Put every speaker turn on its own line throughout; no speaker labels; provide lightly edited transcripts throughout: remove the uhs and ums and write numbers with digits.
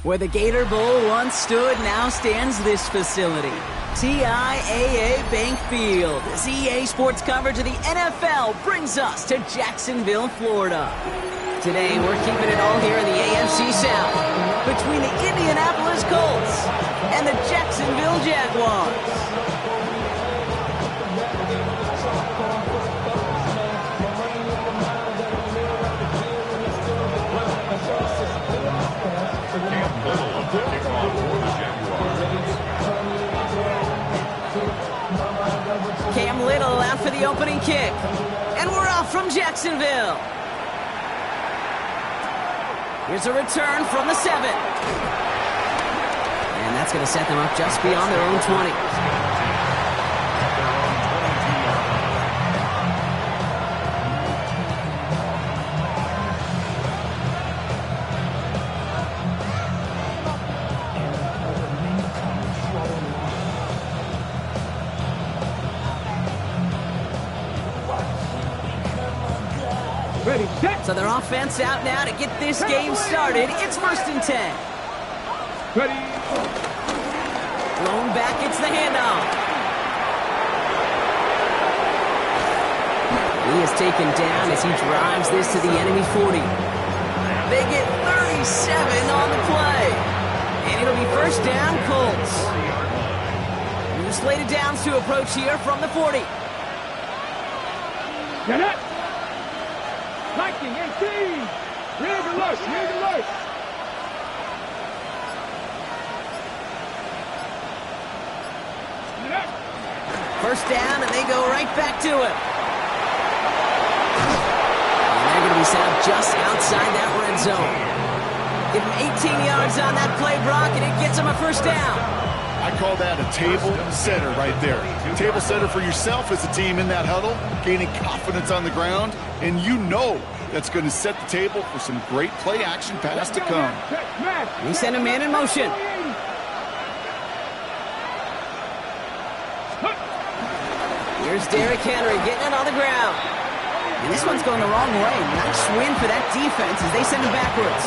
Where the Gator Bowl once stood, now stands this facility. TIAA Bank Field. As EA Sports coverage of the NFL brings us to Jacksonville, Florida. Today, we're keeping it all here in the AFC South, between the Indianapolis Colts and the Jacksonville Jaguars. Cam Little out for the opening kick. And we're off from Jacksonville. Here's a return from the 7. And that's going to set them up just beyond their own 20. So their offense out now to get this game started. It's 1st and 10.
Ready.
Thrown back, it's the handoff. He is taken down as he drives this to the enemy 40. They get 37 on the play. And it'll be 1st down, Colts. New slated downs to approach here from the 40.
Get it. Liking 18. Rig alert. Rig alert.
First down, and they go right back to it. And they're going to be set up just outside that red zone. Give them 18 yards on that play, Brock, and it gets them a 1st down.
I call that a table setter right there. Table setter for yourself as a team in that huddle, gaining confidence on the ground, and you know that's going to set the table for some great play action pass to come.
We send a man in motion. Here's Derrick Henry getting it on the ground. And this one's going the wrong way. Nice win for that defense as they send him backwards.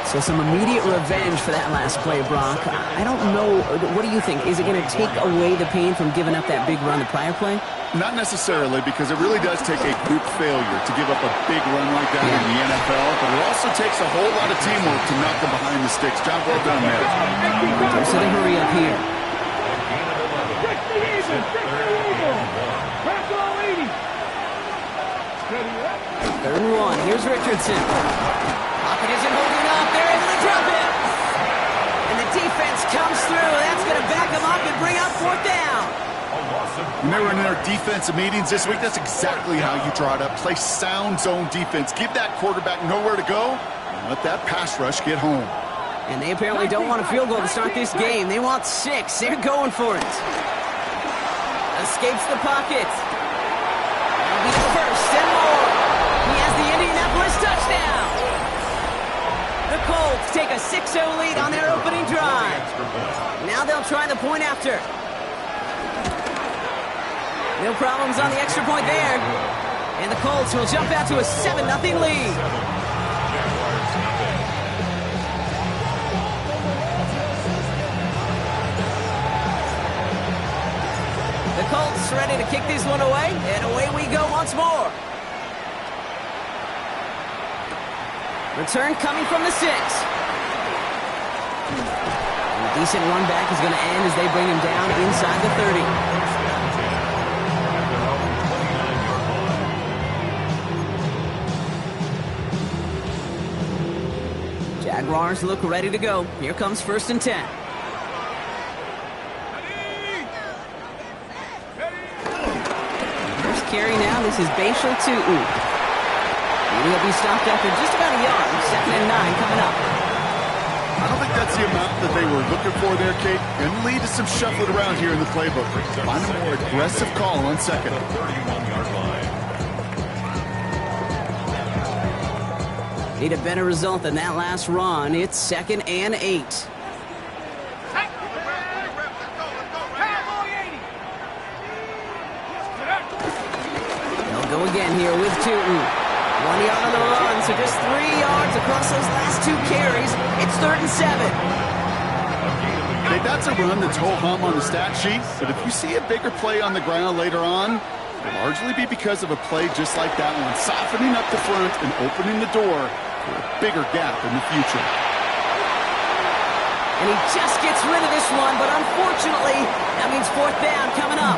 So some immediate revenge for that last play, Brock. I don't know. What do you think? Is it going to take away the pain from giving up that big run the prior play?
Not necessarily, because it really does take a group failure to give up a big run like that in the NFL, but it also takes a whole lot of teamwork to knock them behind the sticks. Job well done there.
So they hurry up here. 3rd and 1. Here's Richardson. Pocket isn't holding up. They're able to drop it. And the defense comes through. That's going to back them up and bring up 4th down.
When they were in their defensive meetings this week, that's exactly how you draw it up. Play sound zone defense. Give that quarterback nowhere to go and let that pass rush get home.
And they apparently don't want a field goal to start this game. They want 6. They're going for it. Escapes the pocket. That'll be the 1st and more. He has the Indianapolis touchdown. The Colts take a 6-0 lead on their opening drive. Now they'll try the point after. No problems on the extra point there. And the Colts will jump out to a 7-0 lead. The Colts ready to kick this one away, and away we go once more. Return coming from the 6. And a decent run back is going to end as they bring him down inside the 30. Jaguars look ready to go. Here comes 1st and 10. First carry now. This is Bashal Tutu. He'll be stopped after just about a yard. 2nd and 9 coming up.
I don't think that's the amount that they were looking for there, Kate. And lead to some shuffling around here in the playbook. Find a more aggressive call on 2nd.
Need a better result than that last run. It's 2nd and 8. Go again here with Tootin. 1 yard on the run, so just 3 yards across those last 2 carries. It's 3rd and 7.
Okay, that's a run that's ho-hum on the stat sheet, but if you see a bigger play on the ground later on, it'll largely be because of a play just like that one, softening up the front and opening the door for a bigger gap in the future.
And he just gets rid of this one, but unfortunately, that means 4th down coming up.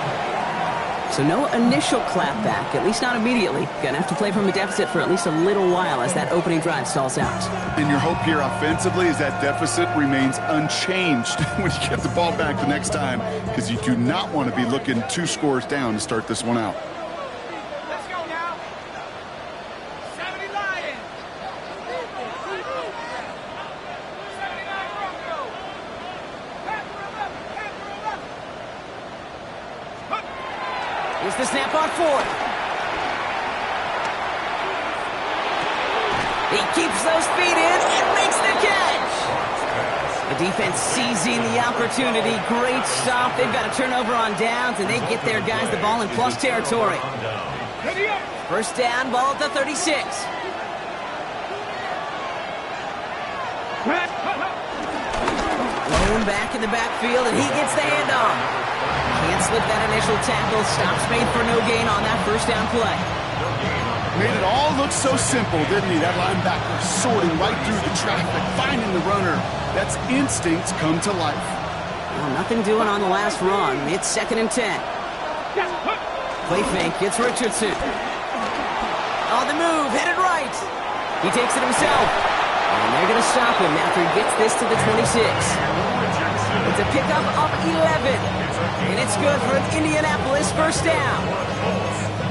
So no initial clapback, at least not immediately. Gonna have to play from a deficit for at least a little while as that opening drive stalls out.
And your hope here offensively is that deficit remains unchanged when you get the ball back the next time, because you do not want to be looking 2 scores down to start this one out.
Let's go now. 70 Lions. 79 Broncos. Panther 11. Panther 11.
Here's the snap on 4th. He keeps those feet in and makes the catch. The defense seizing the opportunity. Great stop. They've got a turnover on downs, and they get their guys the ball in plus territory.
Ready up.
1st down, ball at the 36. Lone back in the backfield, and he gets the handoff. Can't slip that initial tackle. Stops made for no gain on that 1st down play.
Made it all look so simple, didn't he? That linebacker sorting right through the traffic, finding the runner. That's instincts come to life.
Well, nothing doing on the last run. It's 2nd and 10. Play fake, it's Richardson. On the move, headed right. He takes it himself. And they're going to stop him after he gets this to the 26. It's a pickup of 11. And it's good for an Indianapolis 1st down.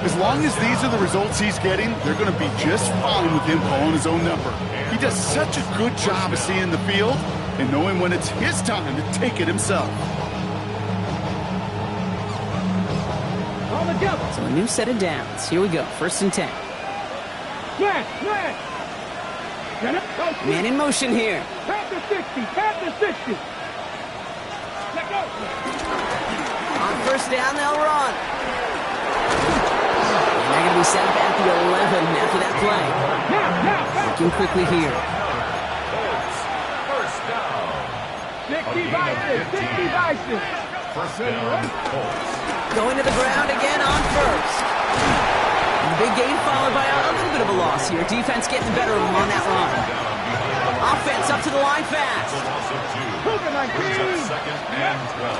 As long as these are the results he's getting, they're going to be just fine with him calling his own number. He does such a good job of seeing the field and knowing when it's his time to take it himself.
All together.
So a new set of downs. Here we go, 1st and 10.
Flash. Get up. Go.
Man in motion here.
Panther 60. Panther 60. Let go.
On 1st down, they'll run. And they're going to be set up at the 11 after that play.
Now.
Looking quickly here.
60 Vices. 60 Vices.
Going to the ground again on 1st. The big gain followed by a little bit of a loss here. Defense getting the better of them on that run. Offense up to the line fast.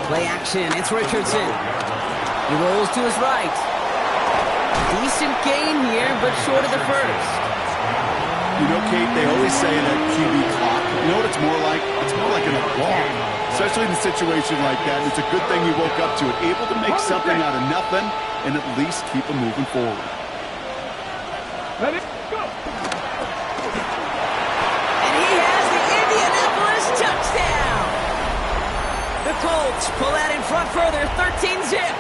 Play action. It's Richardson. He rolls to his right. Decent gain here, but short of the 1st.
You know, Kate, they always say that QB clock. You know what it's more like? It's more like an alarm, especially in a situation like that. And it's a good thing you woke up to it, able to make something out of nothing and at least keep them moving forward.
Let it go.
And he has the Indianapolis touchdown. The Colts pull that in front further, 13-zip.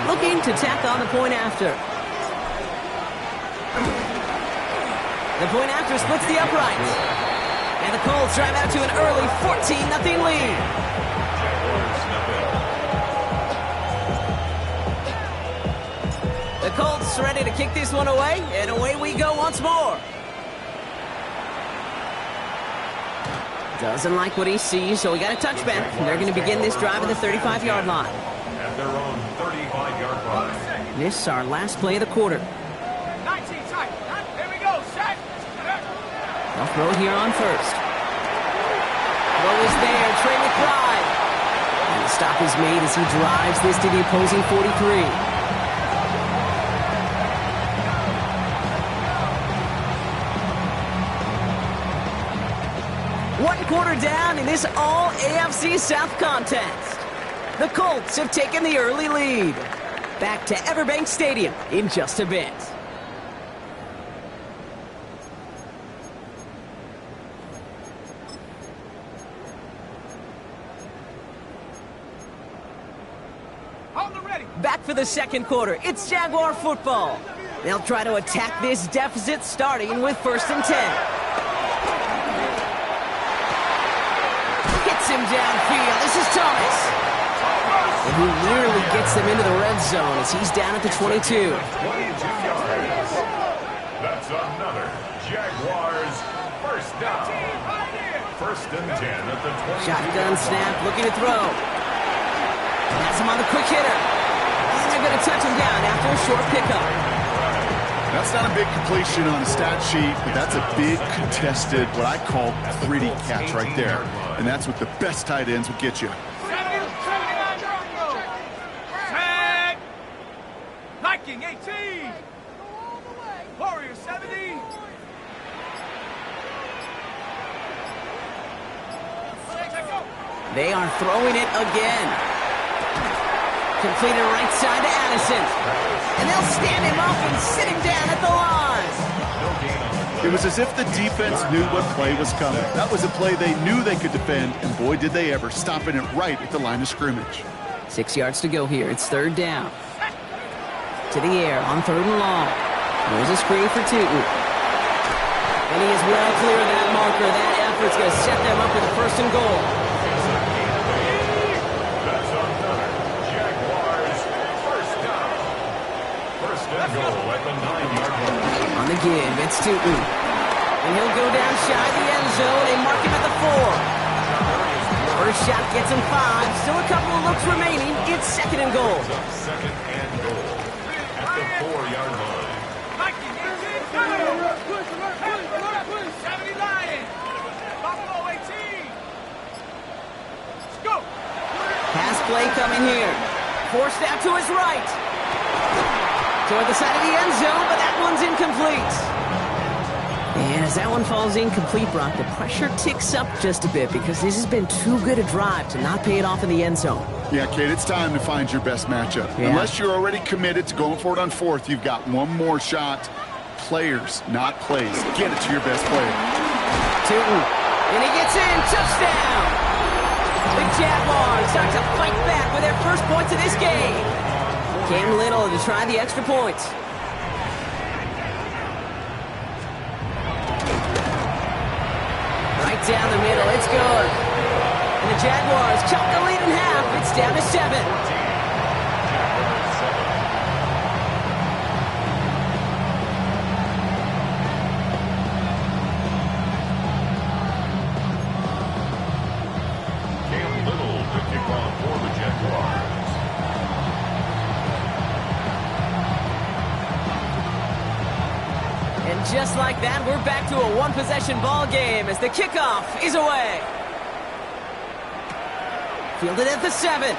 Looking to tack on the point after. The point after splits the uprights. And the Colts drive out to an early 14-0 lead. The Colts ready to kick this one away, and away we go once more. Doesn't like what he sees, so we got a touchback. They're going to begin this drive at the 35-yard line.
At their own 35-yard line.
This is our last play of the quarter.
19 tight. Here we go. Set.
They'll throw here on 1st. Throw is there. Trey McBride. And the stop is made as he drives this to the opposing 43. One quarter down in this all-AFC South contest. The Colts have taken the early lead. Back to Everbank Stadium in just a bit. Back for the 2nd quarter. It's Jaguar football. They'll try to attack this deficit starting with 1st and 10. Him downfield. This is Thomas. And he nearly gets them into the red zone as he's down at the 22.
another Jaguars first down. First and 10 at the 20.
Shotgun snap, looking to throw. That's him on the quick hitter. And they're going to touch him down after a short pickup.
That's not a big completion on a stat sheet, but that's a big contested, what I call pretty catch right there. And that's what the best tight ends will get you.
Tag! Viking 18! Warrior 70!
They are throwing it again. Completed right side to Addison. And they'll stand him up and sit him down at the line.
It was as if the defense knew what play was coming. That was a play they knew they could defend, and boy, did they ever, stopping it right at the line of scrimmage.
6 yards to go here. It's third down. To the air on third and long. There's a screen for Tootin. And he is well clear of that marker. That effort's going to set them up with a first and goal.
That's another Jaguars first down. First and goal at the 9-yard line.
On the give, it's Tootin. And he'll go down shy the end zone. They mark him at the 4. First shot gets him 5. Still a couple of looks remaining. It's second and goal.
Second and goal at the 4-yard line.
Viking 18! 70 Lions! Buffalo 18! Let's go!
Pass play coming here. Forced out to his right. Toward the side of the end zone, but that one's incomplete. And as that one falls incomplete, Brock, the pressure ticks up just a bit because this has been too good a drive to not pay it off in the end zone.
Yeah, Kate, it's time to find your best matchup.
Yeah.
Unless you're already committed to going for it on fourth, you've got one more shot. Players, not plays. Get it to your best player.
Tootin. And he gets in. Touchdown. The Jaguars start to fight back with their first points of this game. Cam Little to try the extra points. Right down the middle. It's good. And the Jaguars chop the lead in half. It's down to 7.
Cam Little to kick off for the Jaguars.
And just like that, we're back to a one-possession ball game as the kickoff is away. Fielded at the 7.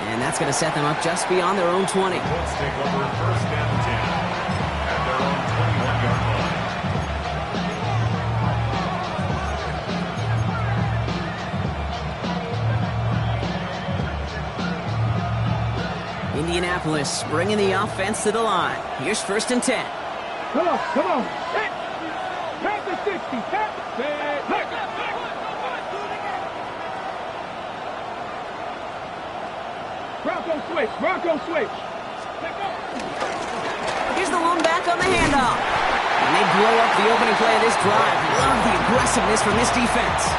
And that's going to set them up just beyond their own 20.
Let's take over first and 10 at their own 21-yard line.
Indianapolis bringing the offense to the line. Here's first and 10.
Come on, come on. Tap the 60. Tap Bronco switch. Bronco switch.
Here's the lone back on the handoff. And they blow up the opening play of this drive. Love the aggressiveness from this defense.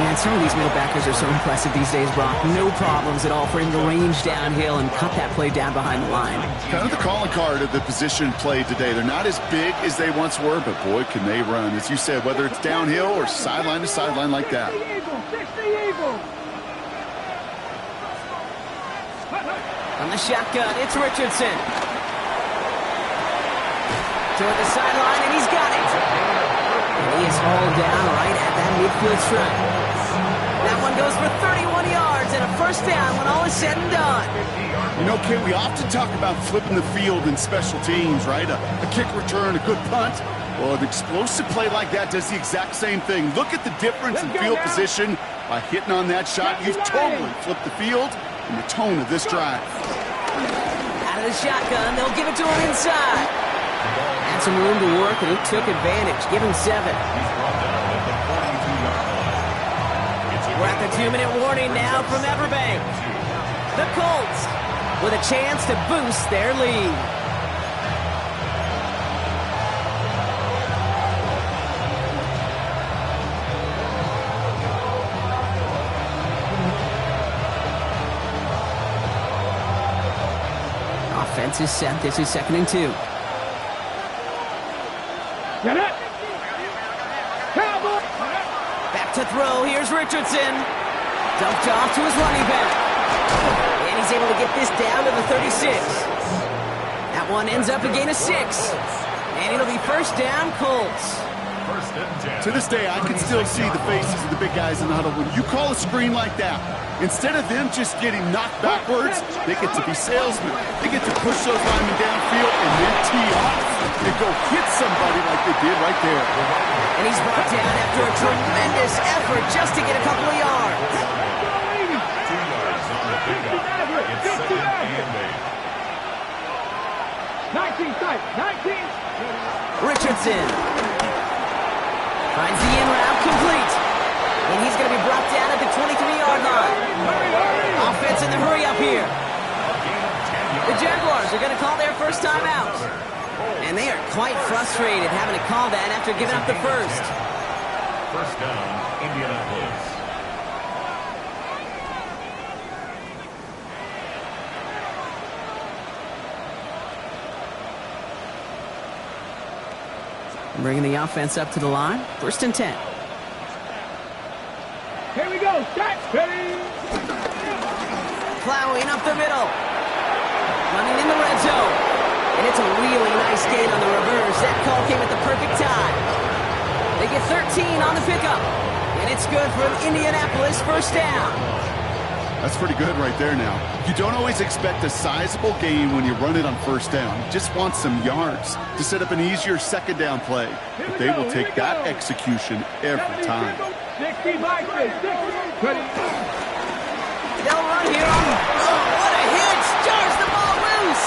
Man, some of these middle backers are so impressive these days, Brock. No problems at all for him to range downhill and cut that play down behind the line.
Kind of the calling card of the position played today. They're not as big as they once were, but boy, can they run. As you said, whether it's downhill or sideline to sideline like that.
60 Eagle.
On the shotgun, it's Richardson. Toward the sideline, and he's got it. And he is hauled down right at that midfield stripe. That one goes for 31 yards and a first down when all is said and done.
You know, Kate, we often talk about flipping the field in special teams, right? A kick return, a good punt. Well, an explosive play like that does the exact same thing. Look at the difference in field position. By hitting on that shot, you've totally flipped the field and the tone of this drive.
Out of the shotgun, they'll give it to him inside. Had some room to work, and he took advantage. Give him 7. We're at the 2-minute warning now from Everbank. The Colts with a chance to boost their lead. offense is set. This is 2nd and 2.
Get it. Cowboy.
Back to throw. Here's Richardson. Dumped off to his running back. And he's able to get this down to the 36. That one ends up a gain of 6. And it'll be first down, Colts.
First and 10.
To this day, I can still see the faces of the big guys in the huddle. When you call a screen like that, instead of them just getting knocked backwards, they get to be salesmen. They get to push those linemen downfield and then tee off and go hit somebody like they did right there.
And he's brought down after a tremendous effort just to get a couple of yards.
2 yards on the pickup. It's 2nd and 8.
19 tight. 19.
Richardson finds the in route complete. And he's going to be brought down at the 23-yard line. Offense in the hurry up here. The Jaguars are going to call their first time out. And they are quite frustrated having to call that after giving up the first.
First down, Indianapolis.
Bringing the offense up to the line. 1st and 10.
Here we go. Start. Ready.
Plowing up the middle. Running in the red zone. And it's a really nice gain on the reverse. That call came at the perfect time. They get 13 on the pickup. And it's good for an Indianapolis first down.
That's pretty good right there now. You don't always expect a sizable gain when you run it on first down. You just want some yards to set up an easier second down play. But they will take that execution every time.
60 by 60. Ready.
They'll run here on. Oh, what a hit! Jars the ball loose.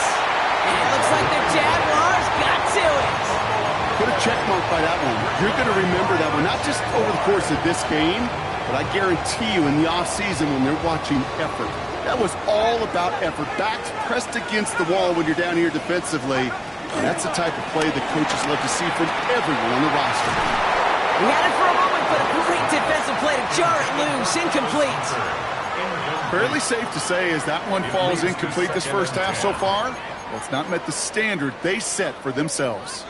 And it looks like the Jaguars got to it.
Put a check mark by that one. You're going to remember that one, not just over the course of this game, but I guarantee you in the offseason when they're watching effort. That was all about effort. Backs pressed against the wall when you're down here defensively. And that's the type of play that coaches love to see from everyone on the roster.
We had it for a moment, but a great defensive play to jar it loose. Incomplete.
Fairly safe to say as that one falls incomplete this first half so far, that's not met the standard they set for themselves.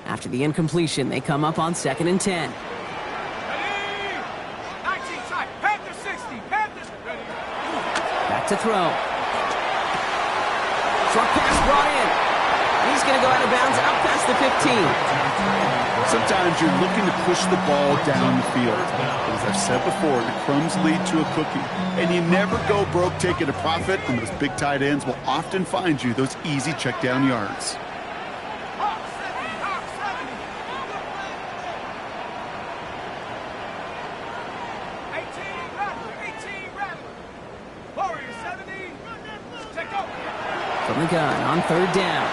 After the incompletion, they come up on 2nd and 10.
19 tight. Panther 60. Panthers. Ready.
Back to throw. Short pass brought in. He's going to go out of bounds up past the 15.
Sometimes you're looking to push the ball down the field. But as I've said before, the crumbs lead to a cookie. And you never go broke taking a profit, and those big tight ends will often find you those easy check down yards.
From the gun on 3rd down.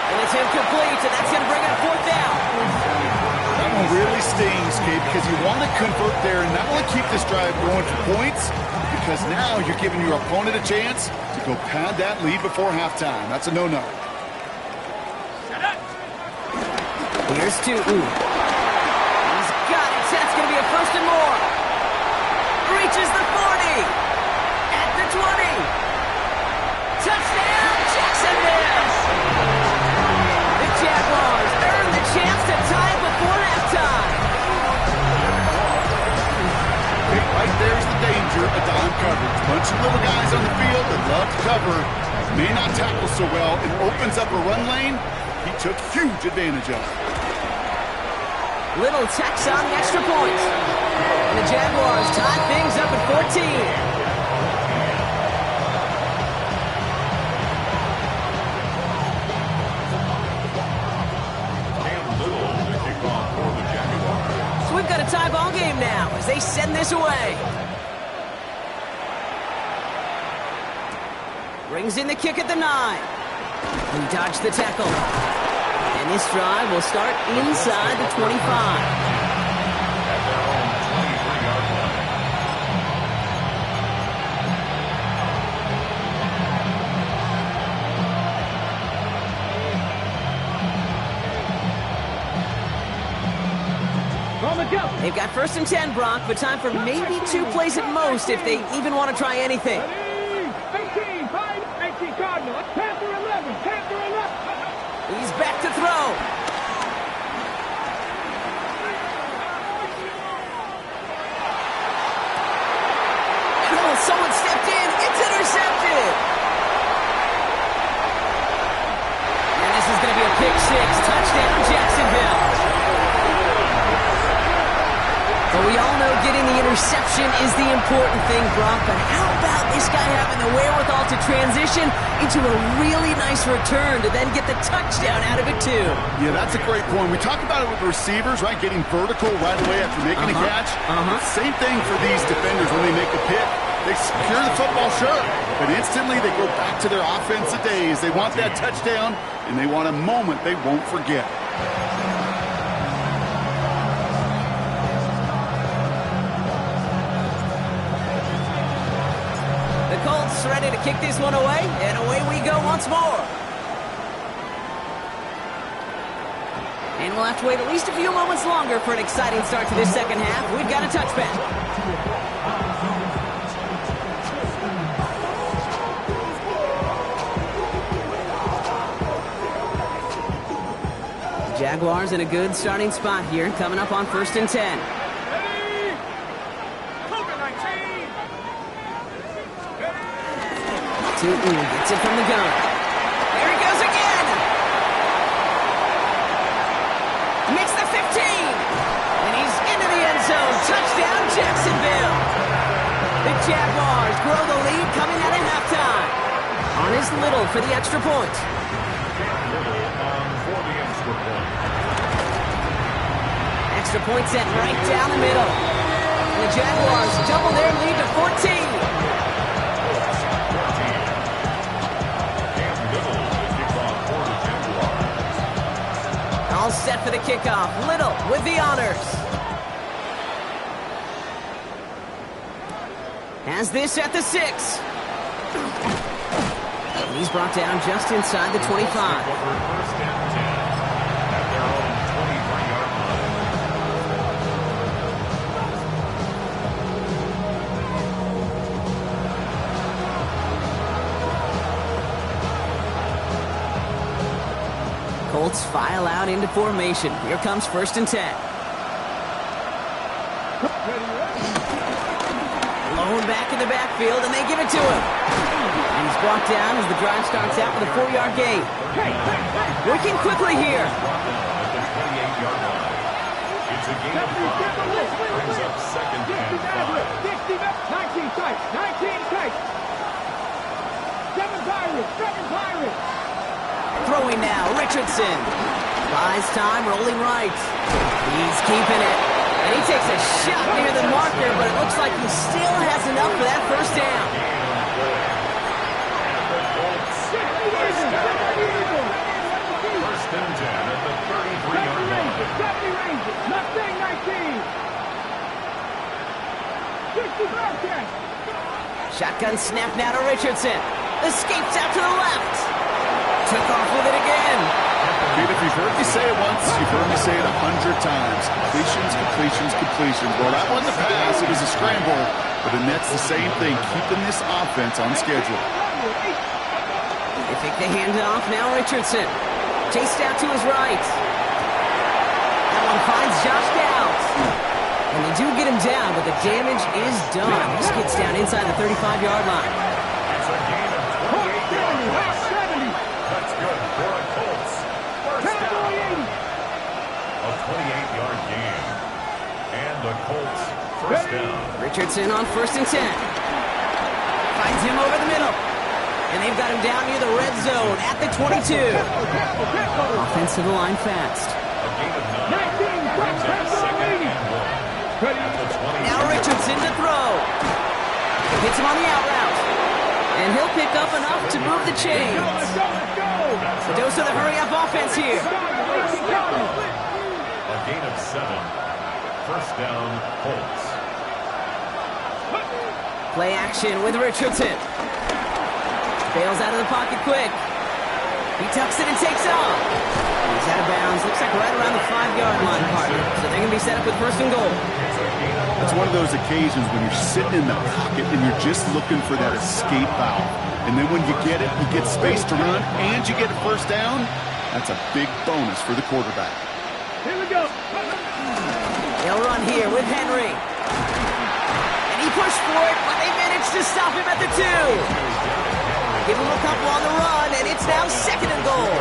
And it's incomplete, and that's going to bring up 4th down.
That one really stings, Kate, because you want to convert there and not only keep this drive going for points, because now you're giving your opponent a chance to go pad that lead before halftime. That's a no-no.
Here's two. He's got it. That's going to be a 1st and more. Reaches the 40. At the 20. Touchdown, Jacksonville! The Jaguars earn the chance to tie it before halftime.
Okay, right there's the danger of dime coverage. Bunch of little guys on the field that love to cover. May not tackle so well. It opens up a run lane. He took huge advantage of it.
Little tacks on the extra point. And the Jaguars tie things up at 14. We've got a tie ball game now as they send this away. Brings in the kick at the 9. He dodged the tackle. And this drive will start inside the 25.
On the go.
They've got 1st and 10, Brock, but time for maybe 2 plays at most if they even want to try anything.
18, 18 Cardinals. Panther 11, Panther 11.
He's back to throw. Oh, someone stepped in. It's intercepted. And this is going to be a pick 6. Touchdown, Jacksonville. But we all know getting the interception is the important thing, Brock. But how about this guy having the wherewithal to transition into a really nice return to then get the touchdown out of it, too?
Yeah, that's a great point. We talk about it with receivers, right? Getting vertical right away after making a catch. Same thing for these defenders when they make a pick. They secure the football, sure, but instantly they go back to their offensive days. They want that touchdown, and they want a moment they won't forget.
The Colts ready to kick this one away, and away we go once more. And we'll have to wait at least a few moments longer for an exciting start to this second half. We've got a touchback. Jaguars in a good starting spot here, coming up on 1st and 10. Tootin gets it from the gun. There he goes again. Makes the 15. And he's into the end zone. Touchdown, Jacksonville. The Jaguars grow the lead coming out of halftime. On his Little for the extra point. Extra point set right down the middle. And the Jaguars double their lead to 14. All set for the kickoff. Little with the honors. Has this at the 6. And he's brought down just inside the 25. Colts file out into formation. Here comes 1st and 10. Blown back in the backfield, and they give it to him. And he's brought down as the drive starts out with a 4-yard gain. Working quickly here.
It's a game of 5. Brings up 2nd and 5.
19 tight, 19 tight. 7 Pirates, 7 Pirates.
Throwing now, Richardson. Buys time, rolling right. He's keeping it. And he takes a shot near the marker, but it looks like he still has enough for that 1st down.
First and 10 at the 33-yard line.
70 ranges, Mustang 19. 60
Shotgun snap now to Richardson. Escapes out to the left. Took off with it again.
Dude, if you've heard me say it once, you've heard me say it 100 times. Completions, completions, completions. Well, that wasn't a pass. It was a scramble. But the Nets the same thing, keeping this offense on schedule.
They take the handoff. Now Richardson. Chased out to his right. That one finds Josh Downs. And they do get him down, but the damage is done. This gets down inside the 35-yard line.
It's a gain of 28 yards. That's good for the Colts. First down. A 28-yard gain. And the Colts first down.
Richardson on 1st and 10. Finds him over the middle. And they've got him down near the red zone at the 22. Offensive line fast.
A gain of 9. Brings up 2nd and 1. At the 20.
Now Richardson to throw. Hits him on the out route. And he'll pick up enough to move the chains. A dose of the hurry-up offense here.
A gain of 7. First down, Colts.
Play action with Richardson. Bails out of the pocket quick. He tucks it and takes off. He's out of bounds. Looks like right around the 5-yard line, partner. So they're going to be set up with first and goal.
It's one of those occasions when you're sitting in the pocket and you're just looking for that escape valve. And then when you get it, you get space to run, and you get a first down. That's a big bonus for the quarterback.
Here we go.
They'll run here with Henry. And he pushed for it, but they managed to stop him at the 2. Give him a couple on the run, and it's now second and goal.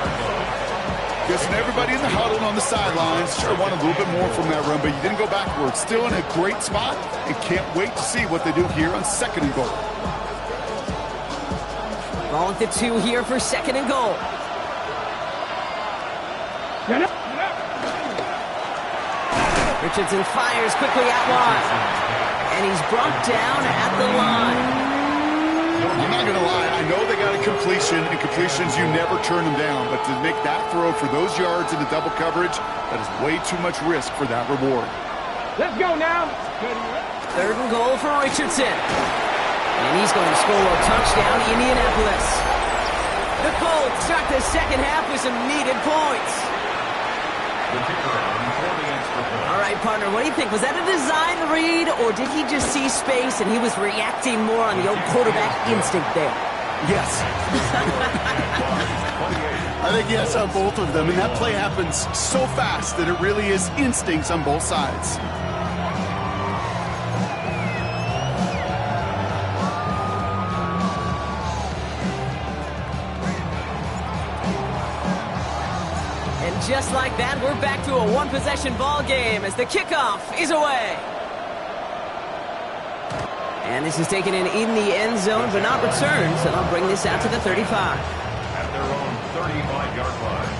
Guessing everybody in the huddle on the sidelines sure want a little bit more from that run, but you didn't go backwards. Still in a great spot, and can't wait to see what they do here on second and goal.
Ball at the 2 here for second and goal.
Get up.
Richardson fires quickly out wide. And he's brought down at the line.
I'm not going to lie, I know they got a completion, and completions, you never turn them down. But to make that throw for those yards in the double coverage, that is way too much risk for that reward.
Let's go now.
Third and goal for Richardson. And he's going to score a touchdown, Indianapolis. The Colts start the second half with some needed points.
The kicker on for the extra point.
All right, partner, what do you think? Was that a design read, or did he just see space and he was reacting more on the old quarterback instinct there?
Yes. I think yes on both of them, and that play happens so fast that it really is instincts on both sides.
Just like that, we're back to a one-possession ball game as the kickoff is away. And this is taken in the end zone, but not returned, so they'll bring this out to the 35.
At their own 35-yard line.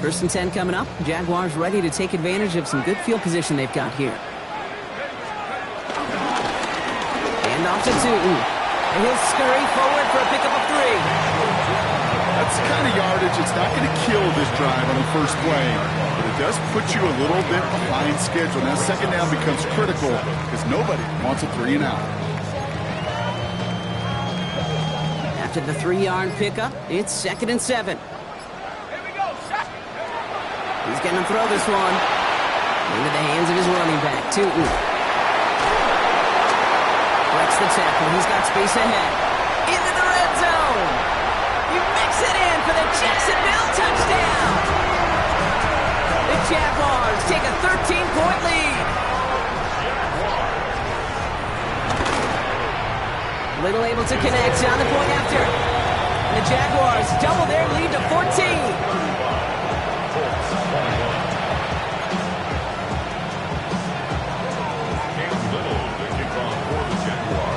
First and 10 coming up. Jaguars ready to take advantage of some good field position they've got here. Off to Tootin. And he'll scurry forward for a pickup of 3.
That's the kind of yardage. It's not going to kill this drive on the first play, but it does put you a little bit behind schedule. Now second down becomes critical because nobody wants a 3 and out.
After the 3-yard pickup, it's second and 7.
Here we go.
He's going to throw this one into the hands of his running back, Tootin. Breaks the tackle. He's got space ahead. Into the red zone. You mix it in for the Jacksonville touchdown. The Jaguars take a 13-point lead. Little able to connect on the point after. And the Jaguars double their lead to 14.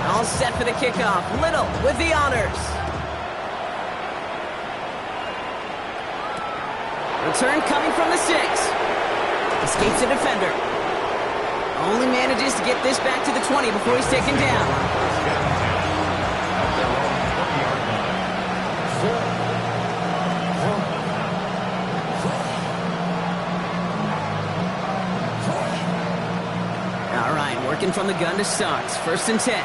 All set for the kickoff. Little with the honors. Return coming from the 6. Escapes the defender. Only manages to get this back to the 20 before he's taken down. All right, working from the gun to start. First and 10.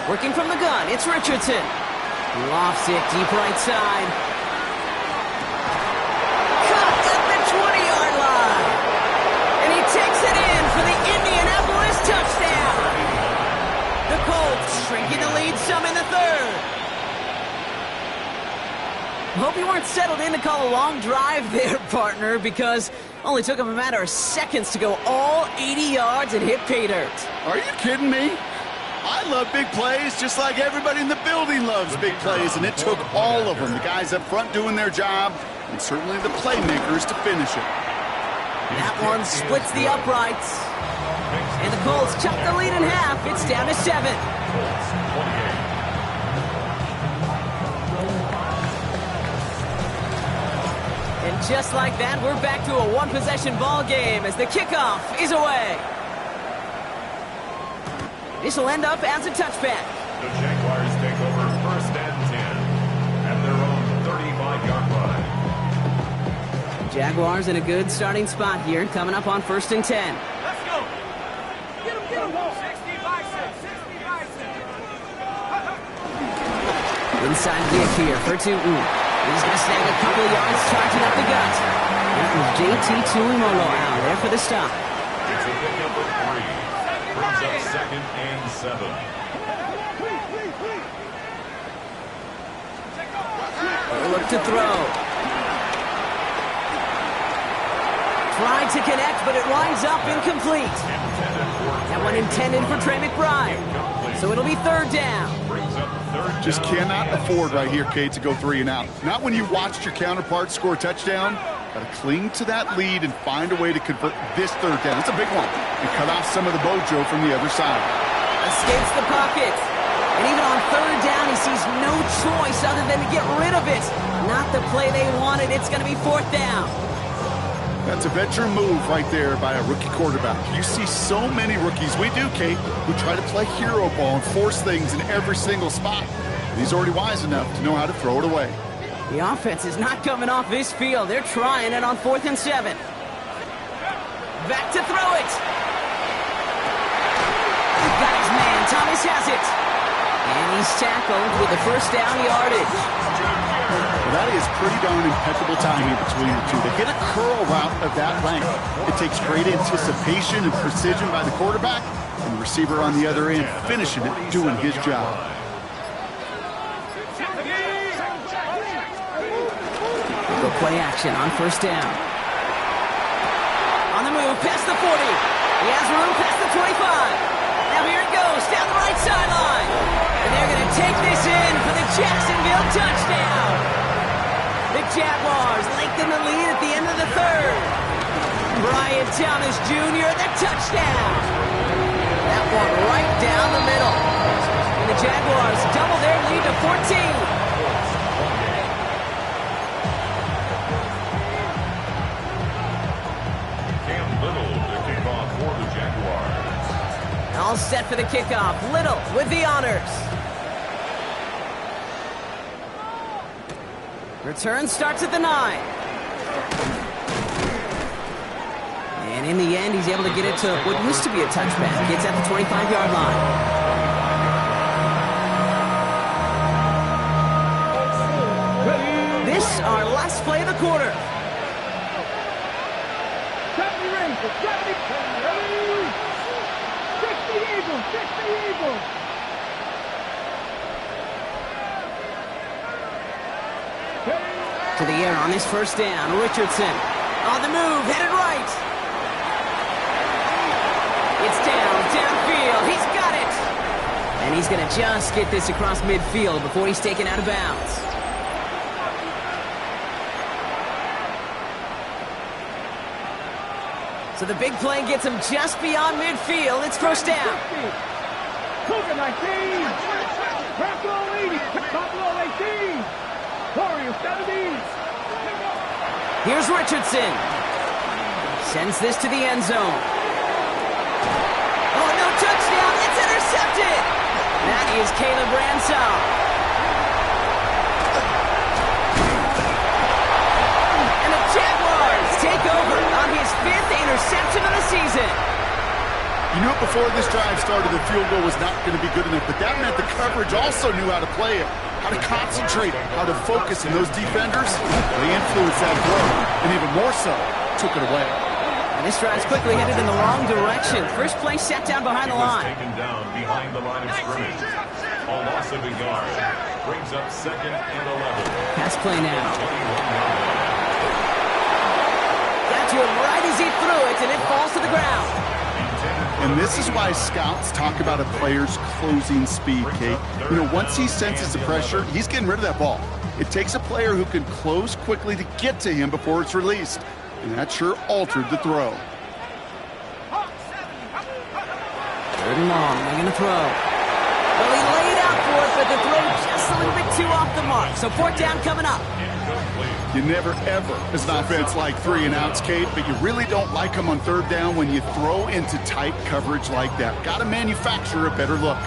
Working from the gun, it's Richardson. Lofts it deep right side. Caught at the 20-yard line. And he takes it in for the Indianapolis touchdown. The Colts shrinking the lead some in the third. Hope you weren't settled in to call a long drive there, partner, because only took him a matter of seconds to go all 80 yards and hit pay dirt.
Are you kidding me? I love big plays just like everybody in the building loves big plays, and it took all of them, the guys up front doing their job, and certainly the playmakers to finish it.
That one splits the uprights. And the Colts chop the lead in half. It's down to 7. And just like that, we're back to a one-possession ball game as the kickoff is away. This will end up as a touchback.
The Jaguars take over first and 10 at their own 35-yard
Jaguars in a good starting spot here, coming up on 1st and 10.
Let's go. Get him, get him. 60 bicep, 60 bicep.
Inside kick here for Tootin. He's going to snag a couple of yards, charging up the gut. That was JT Tuimolo out there for the stop.
It's a pickup of 3. Brings up 2nd and 7.
Look to throw. Tried to connect, but it winds up incomplete. That one intended for Trey McBride. So it'll be 3rd down.
Just cannot afford right here, Kate, to go 3 and out. Not when you watched your counterpart score a touchdown. Got to cling to that lead and find a way to convert this 3rd down. It's a big one. And cut off some of the mojo from the other side.
Escapes the pocket. And even on 3rd down, he sees no choice other than to get rid of it. Not the play they wanted. It's going to be 4th down.
That's a veteran move right there by a rookie quarterback. You see so many rookies, we do, Kate, who try to play hero ball and force things in every single spot. And he's already wise enough to know how to throw it away.
The offense is not coming off this field. They're trying it on 4th and 7. Back to throw it. Got his man. Thomas has it. And he's tackled with the 1st down yardage.
Well, that is pretty darn impeccable timing between the two. They hit a curl route of that length. It takes great anticipation and precision by the quarterback, and the receiver on the other end finishing it, doing his job.
Go play action on 1st down. On the move, past the 40. He has room past the 25. Now here it goes, down the right sideline. And they're going to take this in for the Jacksonville touchdown. The Jaguars lengthen the lead at the end of the 3rd. Brian Thomas Jr., the touchdown. That one right down the middle. And the Jaguars double their lead to 14. All set for the kickoff. Little with the honors. Return starts at the 9. And in the end, he's able to get it to what used to be a touchback. Gets at the 25-yard line. This, our last play of the quarter.
70 Rangers, 70. 60 Eagles, 60 Eagles.
To the air on this 1st down. Richardson on the move, headed right. It's downfield. He's got it. And he's going to just get this across midfield before he's taken out of bounds. So the big play gets him just beyond midfield. It's 1st down.
Cougar 19. Buffalo 80. Buffalo 18. Warriors 70.
Here's Richardson. Sends this to the end zone. Oh, no touchdown. It's intercepted. That is Caleb Bransall. And the Jaguars take over on his 5th interception of the season.
You knew before this drive started the field goal was not going to be good enough, but that meant the coverage also knew how to play it, how to concentrate, how to focus, and those defenders, they influenced that throw, and even more so, took it away.
And this drive's quickly headed in the wrong direction. First play set down behind the line.
Taken down behind the line of scrimmage. A loss of a yard. Brings up 2nd and 11.
Pass play now. Got to him right as he threw it, and it falls to the ground.
And this is why scouts talk about a player's closing speed, Kate. You know, once he senses the pressure, he's getting rid of that ball. It takes a player who can close quickly to get to him before it's released. And that sure altered the throw.
3rd and long, they're going to throw. Well, he laid out for it, but the throw just a little bit too off the mark. So 4th down coming up.
You never, ever, as an offense, like 3 and outs, Kate, but you really don't like them on 3rd down when you throw into tight coverage like that. Got to manufacture a better look.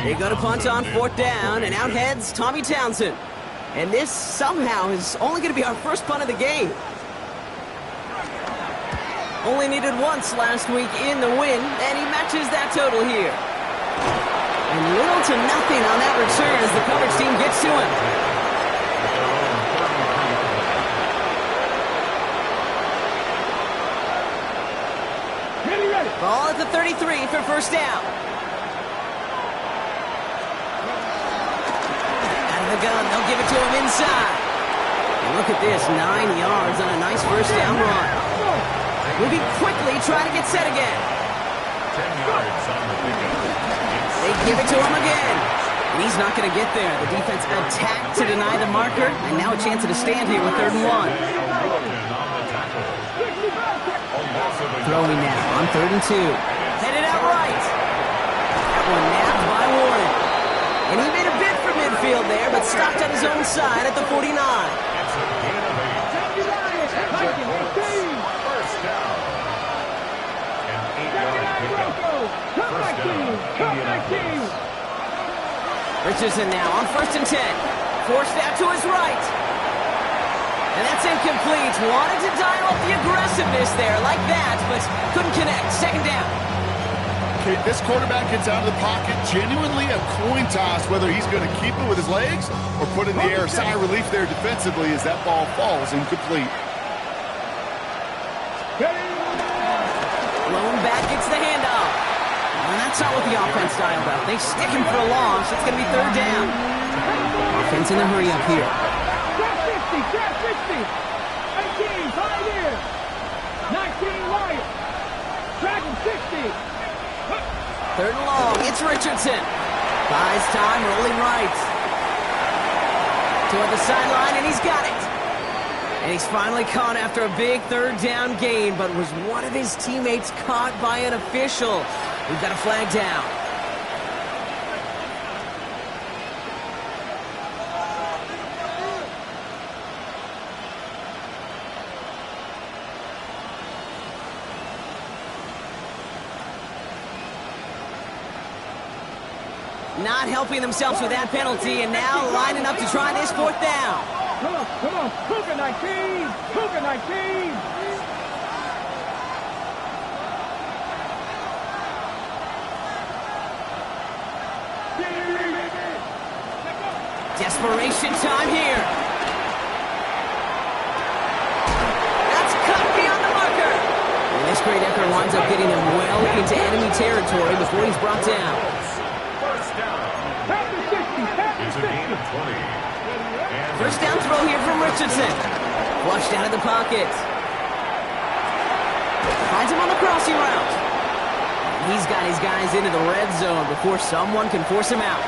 They go to punt on 4th down, and out heads Tommy Townsend. And this somehow is only going to be our first punt of the game. Only needed once last week in the win, and he matches that total here. And little to nothing on that return as the coverage team gets to him. Ball at the 33 for first down. Out of the gun, they'll give it to him inside. And look at this, 9 yards on a nice first down run. Moving quickly, trying to get set again.
10 yards on the pickup.
They give it to him again. And he's not going to get there. The defense attacked to deny the marker, and now a chance at a stand here with 3rd and 1. Throwing now on 3rd and 2. Headed out right. That one nabbed by Warren. And he made a bid for midfield there, but stopped on his own side at the 49.
First down. An 8-yard pickup. First down, Indianapolis.
Richardson now on 1st and 10. Forced out to his right. And that's incomplete. Wanted to dial up the aggressiveness there like that, but couldn't connect. 2nd down.
Okay, this quarterback gets out of the pocket. Genuinely a coin toss whether he's going to keep it with his legs or put it in the air. Sigh of relief there defensively as that ball falls incomplete.
Blown back gets the handoff. And that's not what the offense dialed up. They stick him for a loss. It's going to be 3rd down. Offense in a hurry up here.
18, 5 here. 19 right. Dragon 60.
3rd and long. It's Richardson. Buys time, rolling right. Toward the sideline, and he's got it. And he's finally caught after a big 3rd down gain, but was one of his teammates caught by an official? We've got a flag down. Not helping themselves with that penalty, and now lining up to try this 4th down.
Come on. Cougar 19. Cougar 19.
Desperation time here. That's cut beyond the marker. And this great effort winds up getting him well into enemy territory before he's brought down.
First down. It's a gain of 20. And
First down throw here from Richardson. Flushed out of the pocket. Finds him on the crossing route. He's got his guys into the red zone before someone can force him out.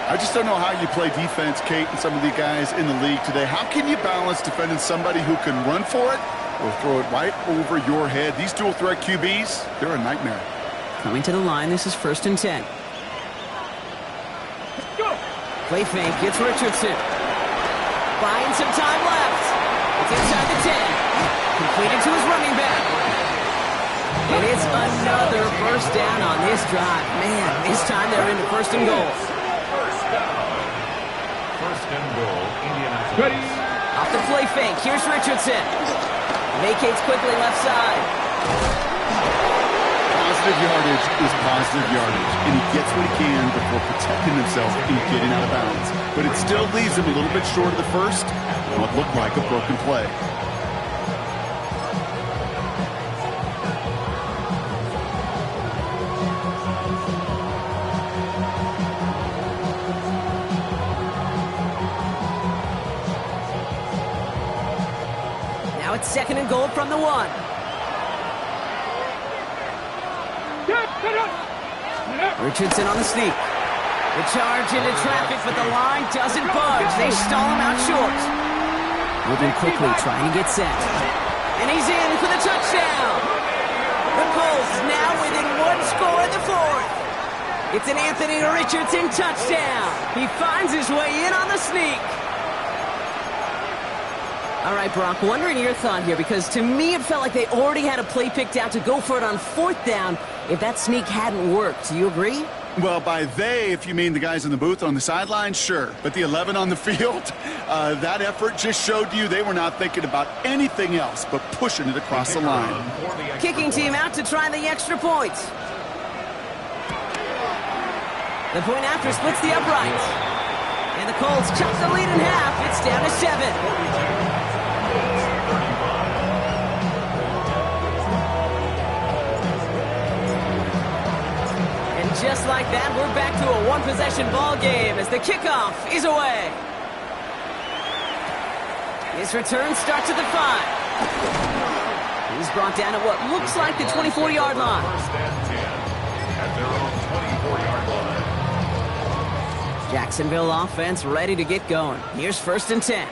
I just don't know how you play defense, Kate, and some of the guys in the league today. How can you balance defending somebody who can run for it or throw it right over your head? These dual threat QBs, they're a nightmare.
Coming to the line, this is 1st and 10. Play fake, it's Richardson. Buying some time left. It's inside the 10. Completed to his running back. And it's another first down on this drive. Man, this time they're into 1st and goal.
first down. First and goal, Indianapolis.
Ready.
Off the play fake, here's Richardson. Vacates quickly left side.
Positive yardage is positive yardage, and he gets what he can before protecting himself and getting out of bounds. But it still leaves him a little bit short of the first, what looked like a broken play.
Now it's 2nd and goal from the 1. Richardson on the sneak. The charge into traffic, but the line doesn't budge. They stall him out short. Moving quickly, trying to get set. And he's in for the touchdown. The Colts now within 1 score in the 4th. It's an Anthony Richardson touchdown. He finds his way in on the sneak. All right, Brock, wondering your thought here, because to me it felt like they already had a play picked out to go for it on 4th down if that sneak hadn't worked. Do you agree?
Well, by they, if you mean the guys in the booth on the sideline, sure. But the 11 on the field, that effort just showed you they were not thinking about anything else but pushing it across the line.
Kicking team out to try the extra point. The point after splits the uprights. And the Colts chop the lead in half. It's down to 7. Just like that, we're back to a one-possession ball game as the kickoff is away. His return starts at the 5. He's brought down at what looks like the 24-yard line.
First and 10 at their own 24-yard line.
Jacksonville offense ready to get going. Here's first and 10.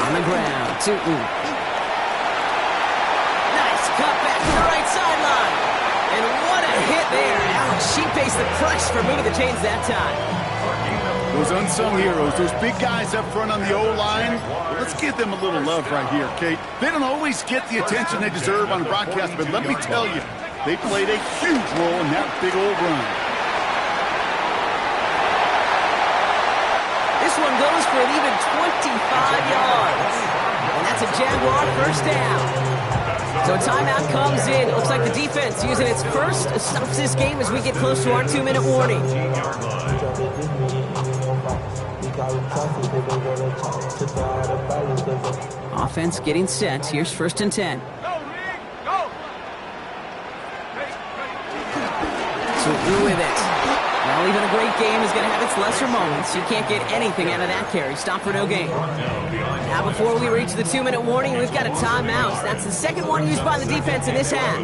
On the ground, Tootin. Cutback to the right sideline. And what a hit there. Alex Sheep-Face the crush for moving the chains that time.
Those unsung heroes, those big guys up front on the O-line, let's give them a little love right here, Kate. They don't always get the attention they deserve on broadcast, but let me tell you, they played a huge role in that big old run.
This one goes for an even 25 yards. And that's a Jaguar first down. So timeout comes in. It looks like the defense using its first stops this game as we get close to our 2-minute warning. Offense getting set. Here's first and 10. So with it. Well, even a great game is going to have its lesser moments. You can't get anything out of that carry. Stop for no gain. Now, before we reach the 2-minute warning, we've got a timeout. That's the second one used by the defense in this half.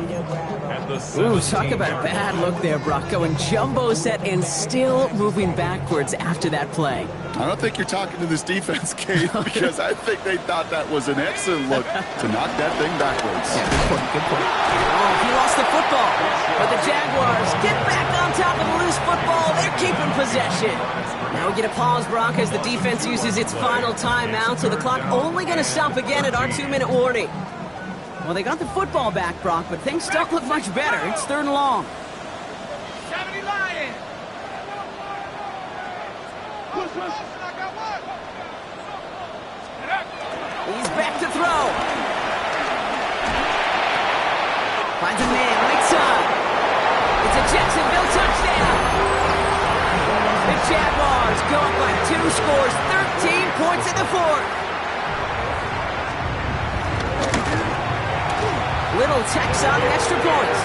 Ooh, talk about a bad look there, Brock. Going jumbo set and still moving backwards after that play.
I don't think you're talking to this defense, Kate, because I think they thought that was an excellent look to knock that thing backwards.
Yeah, good point. Oh, he lost the football. But the Jaguars get back on top of the loose football. They're keeping possession. Now we get a pause, Brock, as the defense uses its final timeout, so the clock only going to stop again at our 2-minute warning. Well, they got the football back, Brock, but things don't look much better. It's 3rd and long.
70 Lions.
He's back to throw. Finds a man right side. It's a Jacksonville touchdown. The Jaguars go up by 2 scores, 13 points in the 4th. Little tacks on an extra point.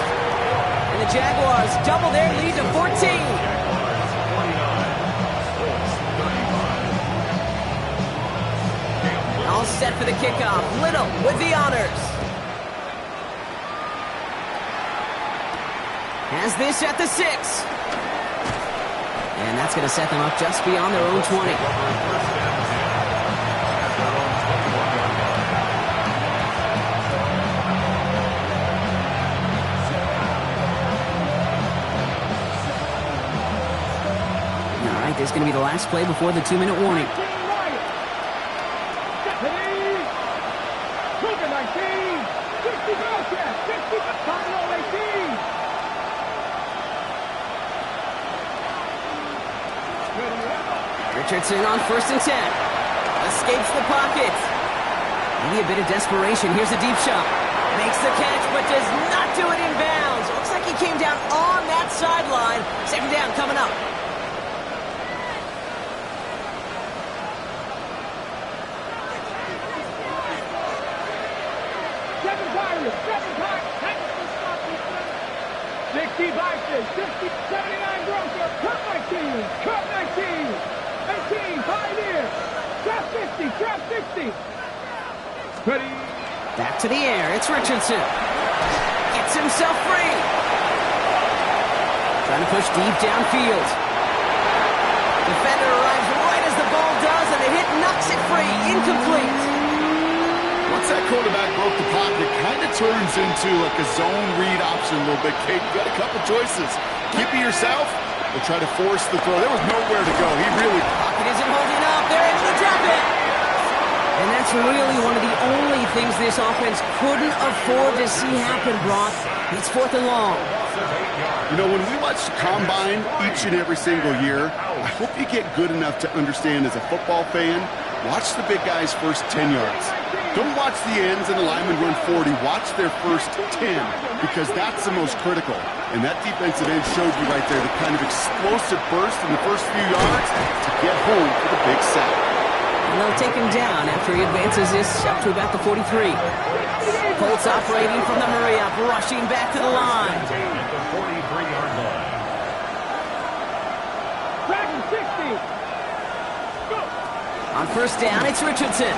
And the Jaguars double their lead to 14. All set for the kickoff. Little with the honors. Has this at the 6. And that's going to set them up just beyond their own 20. This is going to be the last play before the 2-minute warning. Richardson on first and 10. Escapes the pocket. Maybe a bit of desperation. Here's a deep shot. Makes the catch, but does not do it in bounds. Looks like he came down on that sideline. 2nd down coming up.
Ready.
Back to the air. It's Richardson. Gets himself free. Trying to push deep downfield. Defender arrives right as the ball does, and the hit knocks it free. Incomplete.
Once that quarterback broke the pocket, kind of turns into like a zone read option a little bit. Kate, you got a couple choices. Keep it yourself or try to force the throw. There was nowhere to go. He really...
Pocket isn't holding up. They're able to drop it. And that's that's really one of the only things this offense couldn't afford to see happen, Brock. It's 4th and long.
You know, when we watch the Combine each and every single year, I hope you get good enough to understand as a football fan, watch the big guys' first 10 yards. Don't watch the ends and the linemen run 40. Watch their first 10, because that's the most critical. And that defensive end showed you right there the kind of explosive burst in the first few yards to get home for the big sack.
And they'll take him down after he advances this up to about the 43. Colts operating from the Murray up, rushing back to the line.
At the 43-yard line.
Dragon 60. Go.
On first down, it's Richardson.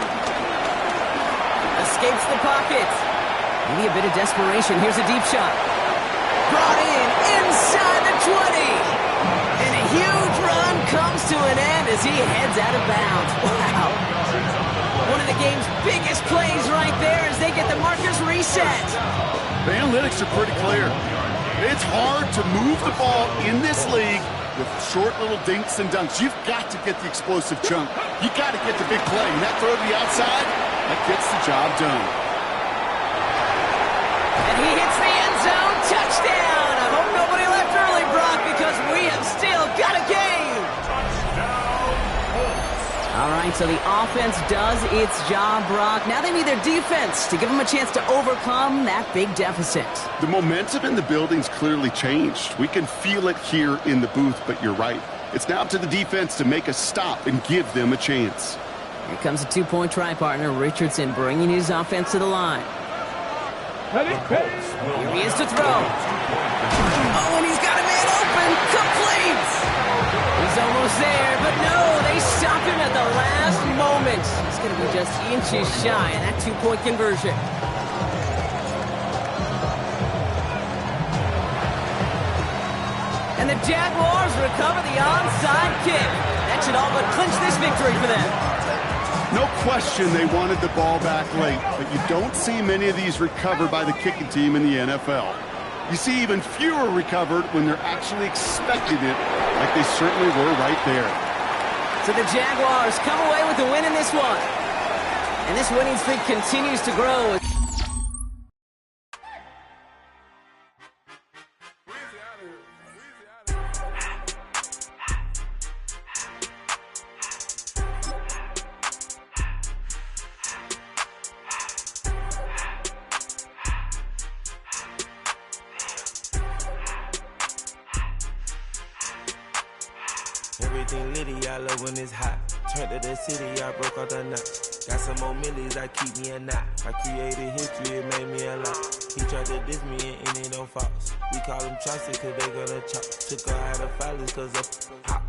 Escapes the pocket. Maybe a bit of desperation. Here's a deep shot. Brought in inside the 20. And a huge run comes to an end as he heads out of bounds. Wow. One of the game's biggest plays right there as they get the markers reset.
The analytics are pretty clear. It's hard to move the ball in this league with short little dinks and dunks. You've got to get the explosive chunk. You got to get the big play. And that throw to the outside, that gets the job done.
And he hits the end zone. Touchdown. I hope nobody left early, Brock, because we have still got a game. All right, so the offense does its job, Brock. Now they need their defense to give them a chance to overcome that big deficit.
The momentum in the building's clearly changed. We can feel it here in the booth, but you're right. It's now up to the defense to make a stop and give them a chance.
Here comes a two-point try partner, Richardson, bringing his offense to the line. Here he is to throw. Oh, and he's got a man open. Complete. He's almost there, but no, they stop him at the last moment. He's going to be just inches shy of that two-point conversion. And the Jaguars recover the onside kick. That should all but clinch this victory for them.
No question they wanted the ball back late, but you don't see many of these recovered by the kicking team in the NFL. You see even fewer recovered when they're actually expecting it, like they certainly were right there.
So the Jaguars come away with the win in this one. And this winning streak continues to grow.
Everything litty, I love when it's hot. Turned to the city, I broke all the nuts. Got some more millies that keep me a knot. I created history, it made me a lot. He tried to diss me and it don't false. We call them Chaucer cause they gonna chop. Took her out of filers cause of hop.